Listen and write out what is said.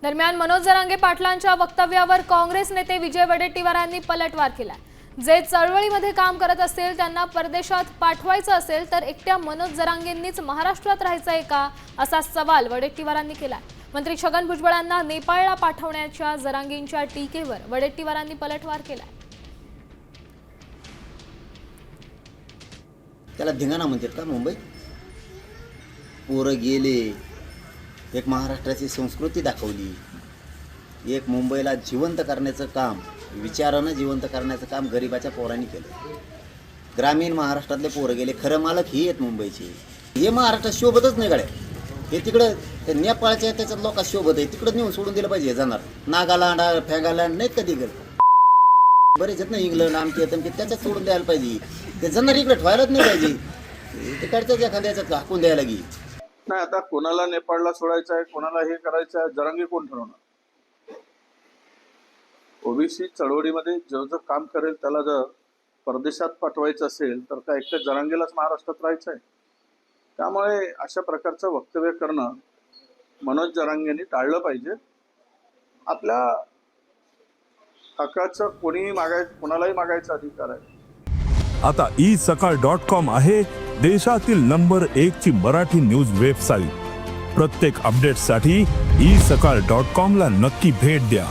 दरम्यान मनोज जरांगे पाटलांच्या वक्तव्यावर काँग्रेस नेते विजय वडेट्टीवारांनी पलटवार केला। जे चळवळीमध्ये काम करत असतील त्यांना परदेशात पाठवायचं असेल तर एकट्या मनोज जरांगेंनीच महाराष्ट्रात राहायचंय का, असा सवाल वडेट्टीवारांनी केला। मंत्री छगन भुजबळांना नेपाळला पाठवण्याच्या जरांगेंच्या टीकेवर वडेट्टीवारांनी पलटवार केला। त्याला धिंगाणा म्हणतात का मुंबईत? पोरं गेले, एक महाराष्ट्राची संस्कृती दाखवली, एक मुंबईला जिवंत करण्याचं काम, विचारानं जिवंत करण्याचं काम गरिबाच्या पोरांनी केलं। ग्रामीण महाराष्ट्रातले पोरं गेले, खरं मालक ही आहेत मुंबईचे। हे महाराष्ट्रात शोभतच नाही गड्या, हे तिकडं ते नेपाळच्या त्याच्यात लोकांना शोभत आहे, तिकडं नेऊन सोडून दिलं पाहिजे। जाणार नागालँड फॅगालँड नाही कधी गेलं, बरेच आहेत ना इंग्लंड आमचे येतं, त्याच्यात सोडून द्यायला पाहिजे। ते जाणार इकडे ठेवायलाच नाही पाहिजे, तिकडच्याच एखाद्याच्यात हाकून द्यायला लागेल। नाही, आता कोणाला नेपाळला सोडायचं आहे, कोणाला हे करायचं आहे, जरांगे कोण ठरवणार? ओबीसी चळवळीमध्ये जो काम करेल त्याला जर परदेशात पाठवायचं असेल तर काय एकट्या जरांगेलाच महाराष्ट्रात राहायचं आहे? त्यामुळे अशा प्रकारचं वक्तव्य करणं मनोज जरांगेंनी टाळलं पाहिजे। आपल्या हक्काचं कोणालाही मागायचा अधिकार आहे। आता isakal.com आहे देशातील नंबर 1 ची मराठी न्यूज वेबसाईट। प्रत्येक अपडेटसाठी isakal.com ला नक्की भेट द्या।